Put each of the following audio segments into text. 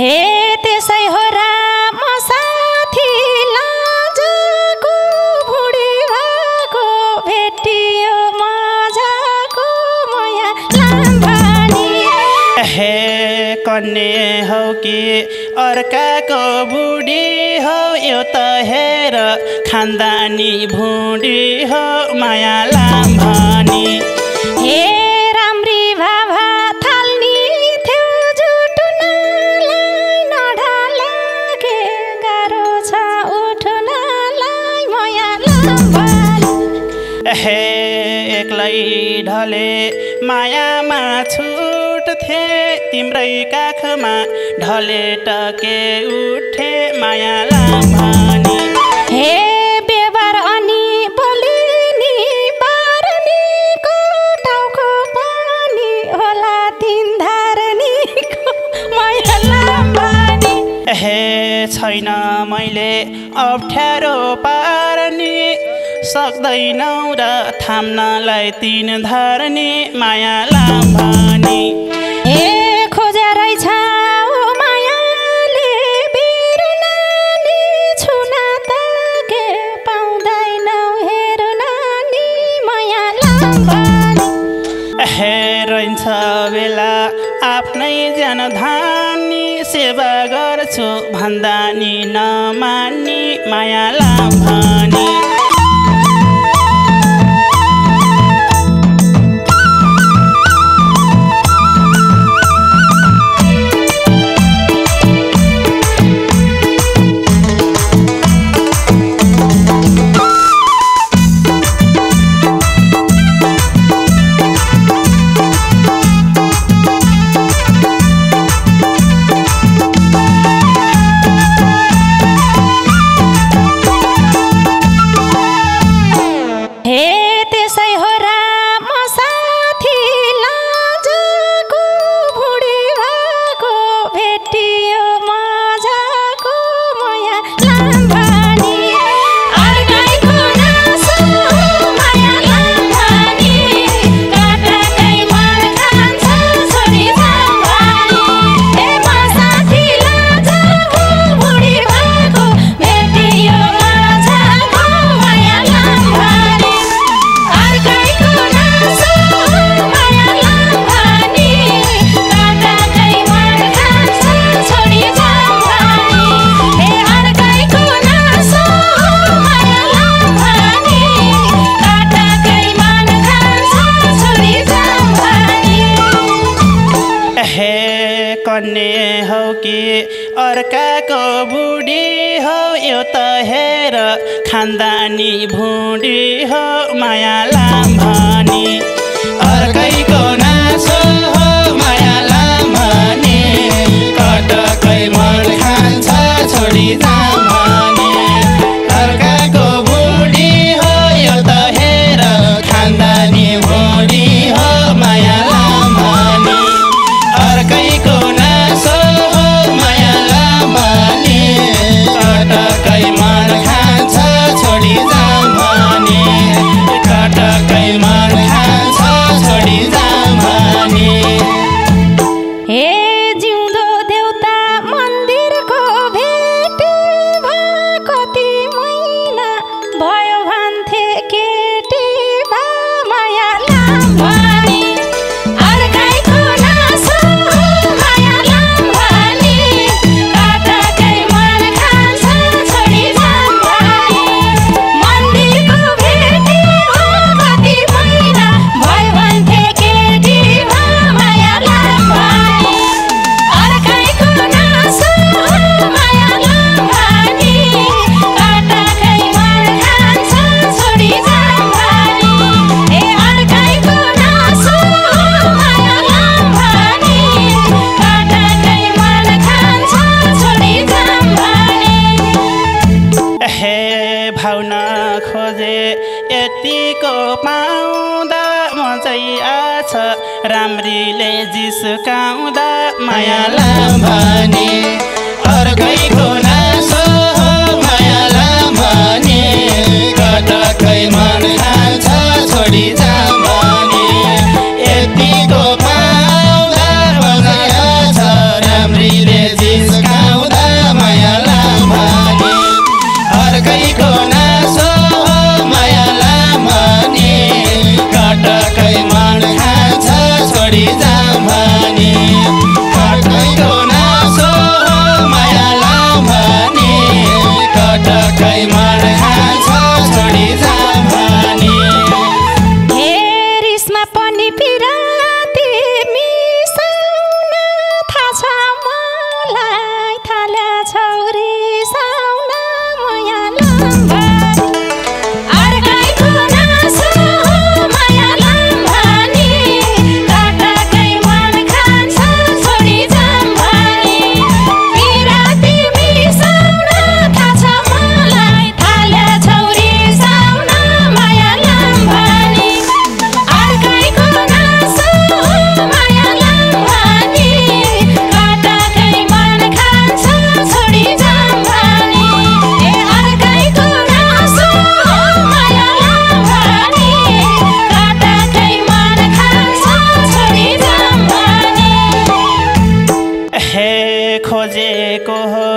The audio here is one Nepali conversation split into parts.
हे त्यसै हो राम साथी लाजको भुडी भएको भेटियो मजाको माया लाम्भानी हे कन्ने हौ कि अर्काको बुढी हौ यो त हेर खानदानी भुडी हो माया लाम्भानी हे राम्री भाभा थाल्नी थियो जुटुनलाई नढा लागे गाह्रो छ उठुनलाई माया लाम्भानी हे एक्लै ढले मायामा छुट्थे तिम्रै काखमा ढले टके उठे माया लाम्भानी हे बेबार अनि बोलिनी बारनीको टाउको पानी होला दिन धारनीको माया लाम्भानी हे छैन मैले अप्ठ्यारो पार्ने सक्दैनौ र थाम्नलाई तीन धर्ने माया लाम्भानी हे खोजे रहेछ ओ मायाले मेरो नानी छुन ताके पाउँदैनौ हेर नानी माया लाम्भानी हे रहन्छ बेला आफ्नै ज्यान धानी सेवा गर्छु भन्दा नि नमान्ने माया लाम्भानी कन्ने हौ कि अर्काको बुढी हौ यो त हेर खानदानी भुडी हो माया लाम्भानी अर्कैको नासो हो माया लाम्भानी कटकै मन खान्छ छोडी जाम्भानी अर्काको बुढी हो यो त हेर खानदानी भुडी हो माया लाम्भानी अर्कैको नासो हो माया लाम्भानी कटकै मन खान्छ छोडी जाम्भानी कटकै मन खान्छ छोडी जाम्भानी हे जिउँदो देउता मन्दिरको भेट कति महिना भयो भन्थे केटी भा माया लाम्भानी अर्कैको नासो माया लाम्भानी कटकै मन खान्छ छोडी जाम्भानी मन्दिरको भेट कति महिना भयो भन्थे केटी भा माया लाम्भानी अर्कैको नासो माया लाम्भानी कटकै मन खान्छ छोडी जाम्भानी हे अर्कैको नासो माया लाम्भानी कटकै मन खान्छ छोडी जाम्भानी हे भाउन खोजे यतिको पाउँदा मजै आछ राम्रीले जिस्काउँदा माया लाम्भानी अर्कैको नासो हो माया लाम्भानी कटकै मन खान्छ छोडी जाम्भानी यतिको पाउँदा मजै आछ राम्रीले जिस्काउँदा कटकै मन खान्छ छोडी जाम भने हे रिसमा पनि पिराती मिसाउन थाहा छ मलाई थाला छौरी साउन माया लाम्भानी अर्कैको नासो माया लाम्भानी कटकै मन खान्छ छोडी जाम भने पिराती मिसाउन थाहा छ मलाई थाला छौरी साउन माया लाम्भानी अर्कैको नासो माया लाम्भानी कटकै मन खान्छ छोडी जाम भने ए अर्कैको नासो माया लाम्भानी कटकै मन खान्छ छोडी जाम भने हे खोजेको हो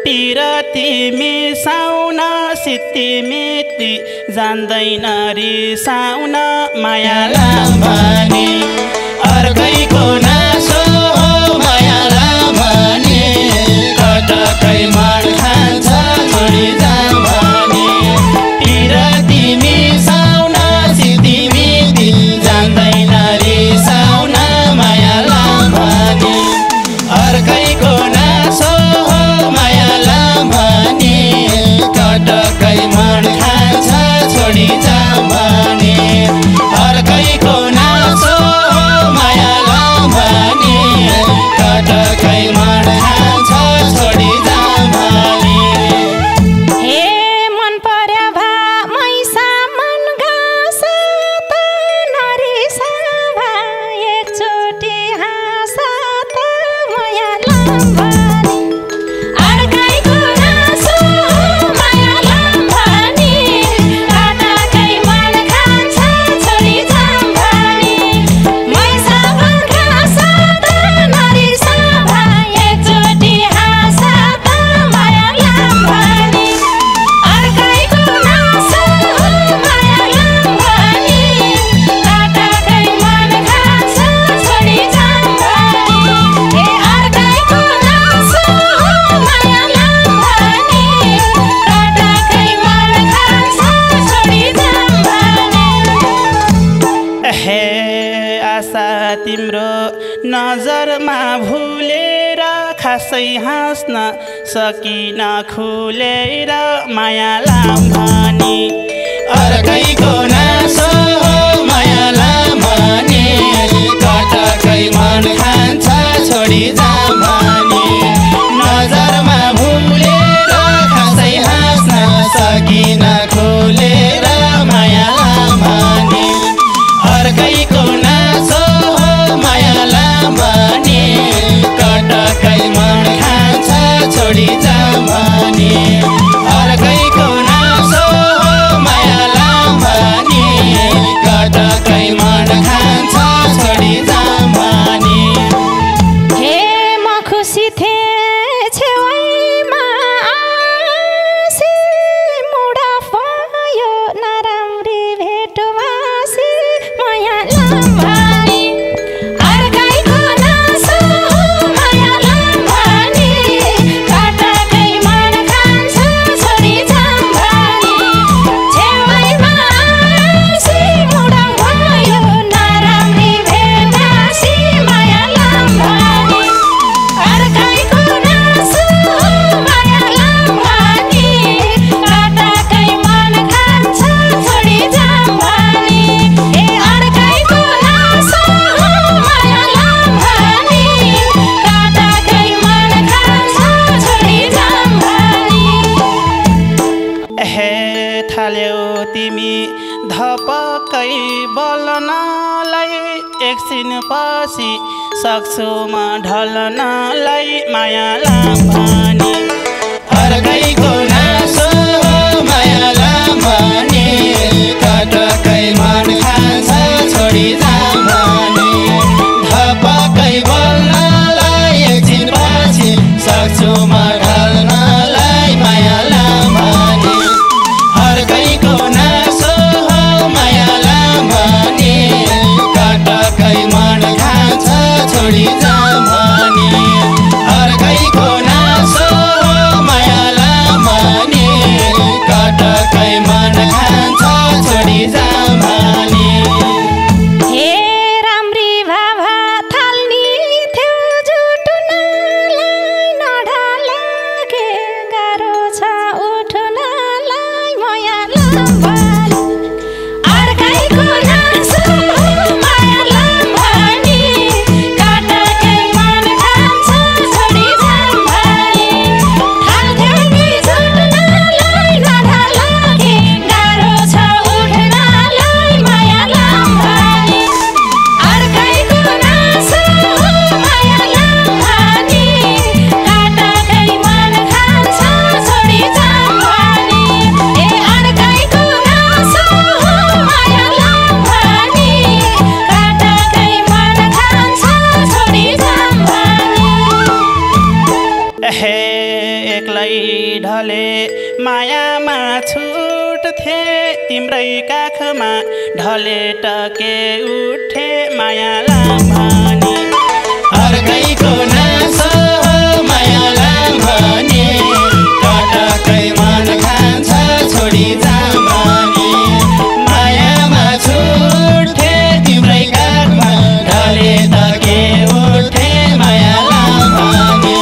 पिरती मिसाउन सित्ती मिति जान्दैन रिसाउन माया लाम्भानी अर्कैको नासो माया लाम्भानी कटकै मन खान्छ छोडी जाम भने पिरती मिसाउन सित्ती मिति जान्दैन रिसाउन माया लाम्भानी अर्कैको नासो माया लाम्भानी कटकै मन खान्छ छोडी जाम भने अर्कैको नासो माया लाम्भानी कटकै मन खान्छ छोडी जाम भने हे मन पर्या भा मैसा मन घाँस त नरिसा भा एकचोटि हाँस त माया लाम्भानी अर्कैको नासो माया लाम्भानी कटकै मन खान्छ छोडी जाम भने मैसा मन घाँस त नरिसा भा एकचोटि हाँस त माया लाम्भानी अर्कैको नासो माया लाम्भानी कटकै मन खान्छ छोडी जाम भने हे अर्कैको नासो माया लाम्भानी कटकै मन खान्छ छोडी जाम भने हे आशा तिम्रो नजरमा भुलेर खासै हाँस्न सकिन खुलेर माया लाम्भानी अर्कैको नासो माया लाम्भानी कटकै मन खान्छ छोडी जाम भने नजरमा भुलेर खासै हाँस्न सकिन खुलेर माया लाम्भानी अर्कैको नासो माया लाम्भानी कटकै मन खान्छ छोडी जाम भने अर्कैको नासो माया लाम्भानी कटकै मन खान्छ छोडी जाम भने हे म खुसी थिएँ छेउमा आसी मुडा भयो नराम्री भेट भासी माया लाम्भानी अर्कैको नासो माया लाम्भानी कटकै मन खान्छ छोडी जाम भने छेउमा आसी मुडा भयो नराम्री भेट भासी माया लाम्भानी अर्कैको नासो माया लाम्भानी कटकै मन खान्छ छोडी जाम भने ए अर्कैको नासो माया लाम्भानी कटकै मन खान्छ छोडी जाम भने हे थाल्यौ तिमी धपक्कै बोल्नलाई एकछिन पछि सक्छु म ढल्नलाई माया लाम्भानी अर्कैको नासो माया लाम्भानी कटकै मन खान्छ छोडी जाम भने धपक्कै बोल्नलाई एकछिन पछि सक्छु म ढल्नलाई माया लाम्भानी अर्कैको नासो माया लाम्भानी कटकै मन खान्छ छोडी जाम भने अर्कैको नासो माया लाम्भानी लाम्भानी अर्कैको नासो माया लाम्भानी काटाकै मन खान्छ छोडी जाम्भानी थाल्थ्यो नि छुट्नलाई नाथा लागे गाह्रो छ उठ्नलाई माया लाम्भानी अर्कैको नासो माया लाम्भानी काटाकै मन खान्छ छोडी जाम्भानी ए अर्कैको नासो माया लाम्भानी काटाकै मन खान्छ छोडी जाम्भानी हे एक्लै ढले मायामा छुट्थे तिम्रै काखमा ढले टके उठे माया लाम्भानी अर्कैको नासो माया लाम्भानी काटाकै मन खान्छ छोडी जाम्भानी मायामा छुट्थे तिम्रै काखमा ढले तके उठे माया लाम्भानी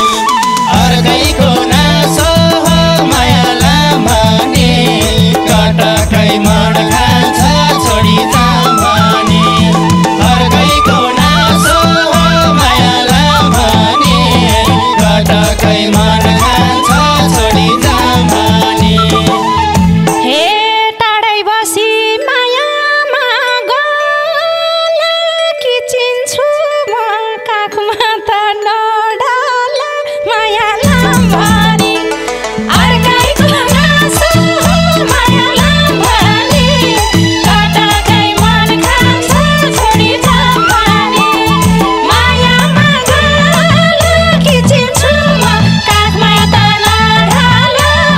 अर्कैको नासो माया लाम्भानी काटाकै मन खान्छ छोडी जाम्भानी अर्कैको नासो माया लाम्भानी काटाकै मन खान्छ छोडी जाम्भानी हे टाढै बसी मायामा गला कि चिन्छु म काखमा त नढल माया लाम्भानी अर्कैको नासो माया लाम्भानी काटाकै मन खान्छ छोडी जाम्भानी मायामा गला कि चिन्छु म काखमा त नढल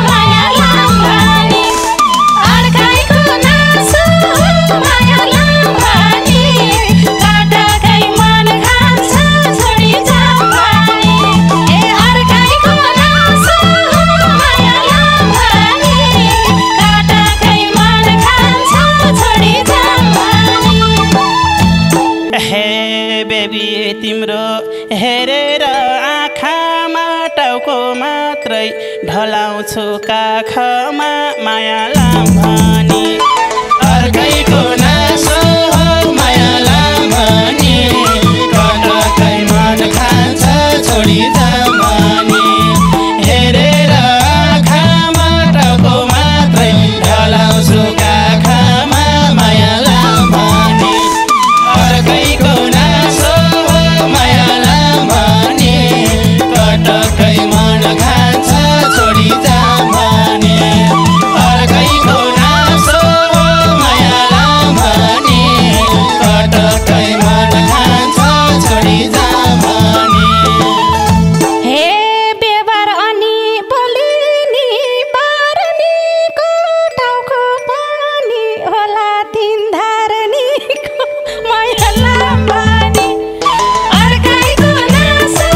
माया लाम्भानी अर्कैको नासो माया लाम्भानी काटाकै मन खान्छ छोडी जाम्भानी ए अर्कैको नासो माया लाम्भानी काटाकै मन खान्छ छोडी जाम्भानी हे बेबी तिम्रो हेरेर आँखामा टाउको मात्रै ढलाउँछु काखमा माया लाम्भानी अर्कैको नासो माया लाम्भानी काटाकै मन खान्छ छोडी जाम्भानी हेरेर आँखामा टाउको मात्रै ढलाउँछु काखमा माया लाम्भानी अर्कैको नासो माया लाम्भानी काटाकै मन खान्छ छोडी जाम्भानी अर्कैको नासो माया लाम्भानी काटाकै मन खान्छ छोडी जाम्भानी हे बेबार अनि बोलिनी बारनीको टाउको पानी होला दिन धारनीको माया लाम्भानी अर्कैको नासो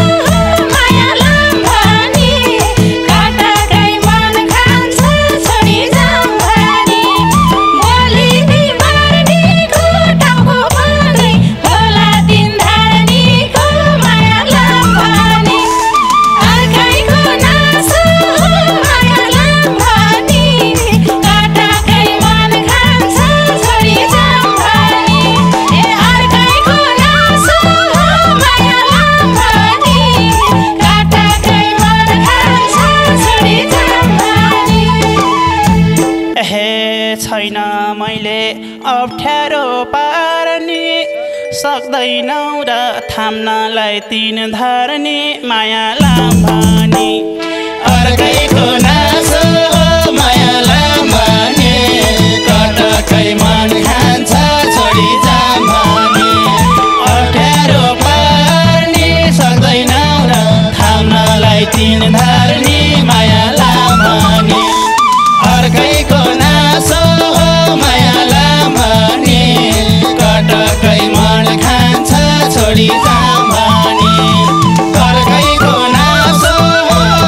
माया लाम्भानी काटाकै मन खान्छ छोडी जाम्भानी बोलिनी बारनीको टाउको पानी होला दिन धारनीको माया लाम्भानी अर्कैको नासो माया लाम्भानी काटाकै मन खान्छ छोडी जाम्भानी ए अर्कैको नासो माया लाम्भानी काटाकै मन खान्छ छोडी जाम्भानी हे छैन मैले अप्ठ्यारो पार्ने सक्दैनौ र थाम्नलाई तीन धर्ने माया लाम्भानी अर्कैको नासो माया लाम्भानी काटाकै मन खान्छ छोडी जाम्भानी अप्ठ्यारो पार्ने सक्दैनौ र थाम्नलाई तीन धर्ने माया लाम्भानी अर्कैको नासो माया लाम्भानी काटाकै मन खान्छ छोडी जाम्भानी अर्कैको नासो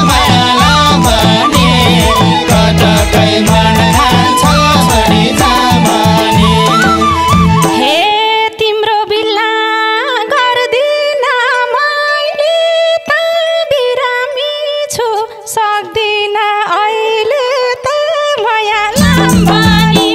माया लाम्भानी काटाकै मन खान्छ छोडी जाम्भानी हे तिम्रो बिल्ला गर्दिन मैले त बिरामी छु सक्दिन अहिले त माया लाम्भानी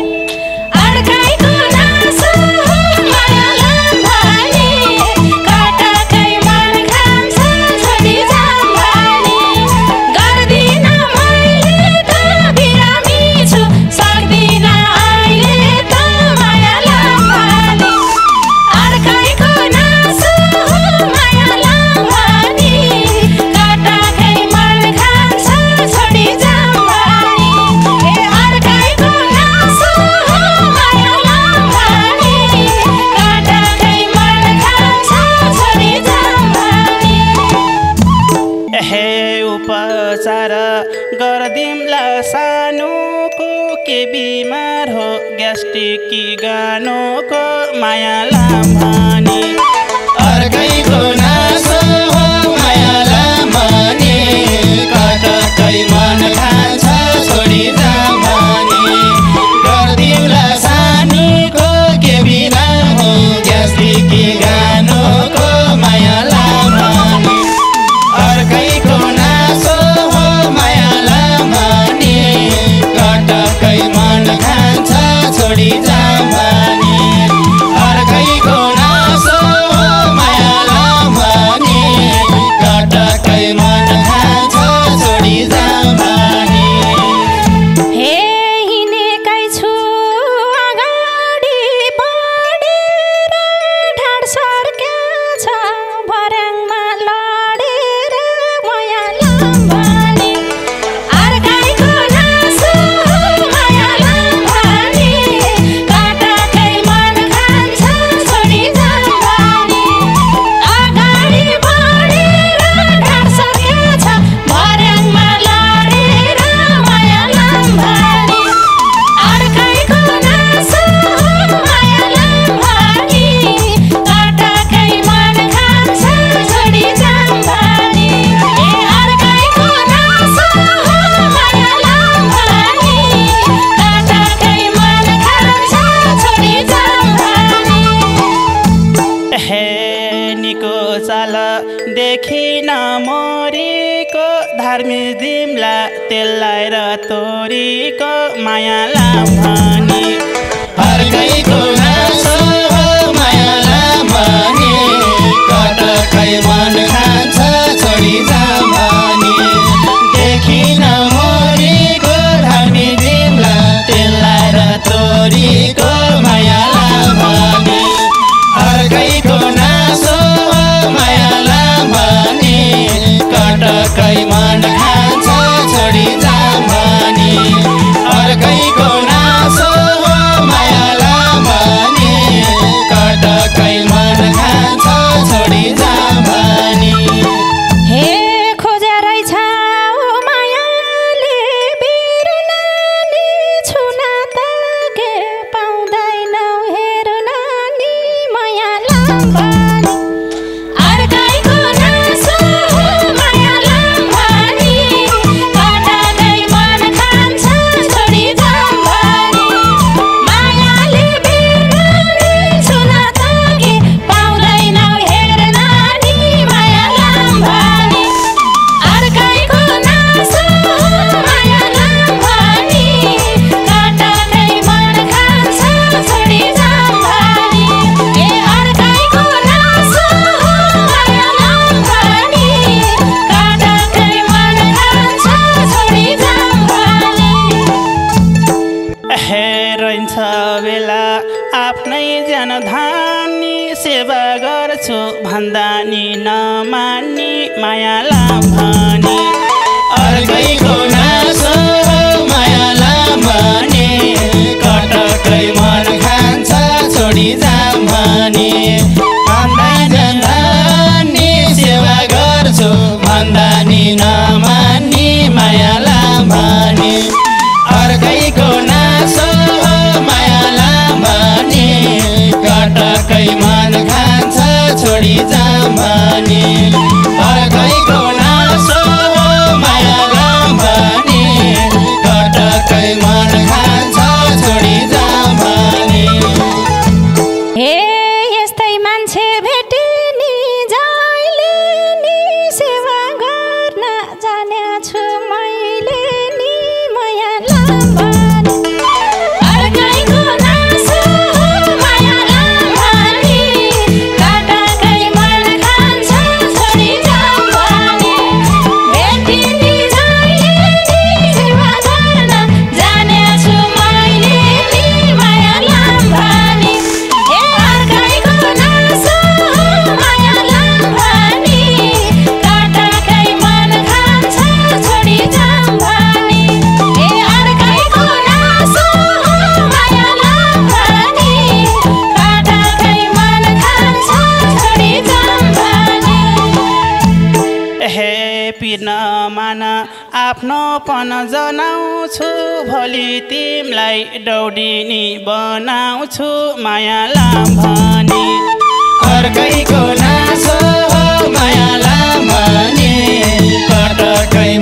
उपचार गर्दिमला सानोको के बिमार हो ग्यास्ट्रिक कि गानोको मायालाम भनी अर्कैको नासो हो मायालाम भनी कटकै मन खान्छ छोडी जाम भनी गर्दिमला सानोको के बिमार हो ग्यास्ट्रिक कि गानोको मायालाम भनी अर्कैको नासो हो मायालाम भनी कटकै मन खान्छ छोडी जाम भनी अर्कैको नासो हो मायालाम भनी कटकै मन खान्छ छोडी जाम भनी हे हिँडेकै छु अगाडि बढेर ढाड सर्क्याछ भर्याङमा लडेर मायालाम भनी अर्कैको नासो मायालाम भनी कटकै मन खान्छ छोडी जाम भनी अगाडि बढेर ढाड सर्क्याछ भर्याङमा लडेर मायालाम भनी अर्कैको नासो मायालाम भनी कटकै मन खान्छ छोडी जाम भनी ए अर्कैको नासो मायालाम भनी कटकै मन खान्छ छोडी जाम भनी हे निको चाल देखिन मोरीको धार्मिक दिमला तेललाई र तोरीको मायालाम भनी अर्कैको नासो हो मायालाम भनी कटकै मन खान्छ छोडी जाम भनी देखिन मोरीको धामी दिमला तेललाई र तोरीको मायालाम भनी अर्कैको नासो हो मायालाम भनी कटकै मन खान्छ छोडी जाम भनी अर्कैको नासो हो मायालाम भनी कटकै मन खान्छ छोडी जाम भनी हे खोजे रहेछ ओ मायाले मेरो नानी छुन त के पाउँदैनौ हेर नानी मायालाम भनी अर्कैको नासो मायालाम भनी कटकै मन खान्छ छोडी जाम भनी मायाले मेरो नानी छुन त के पाउँदैनौ हेर नानी मायालाम भनी अर्कैको नासो मायालाम भनी कटकै मन खान्छ छोडी जाम भनी ए अर्कैको नासो मायालाम भनी कटकै मन खान्छ छोडी जाम भनी हे रहन्छ बेला आफ्नै ज्यान धानी सेवा गर्छु भन्दा नि नमान्ने मायालाम भनी अर्कैको नासो हो मायालाम भनी कटकै मन खान्छ छोडी जाम भनी भन्दा जान्दानी सेवा गर्छु भन्दा नि नमान्ने मायालाम भनी अर्कैको नासो हो मायालाम भनी कटकै मन खान्छ छोडी जाम भनी अर्कैको नासो नमान आफ्नोपन जनाउँछु भोलि तिमीलाई दौडिनी बनाउँछु मायालाम भनी अर्कैको नासो हो मायालाम भनी पटकै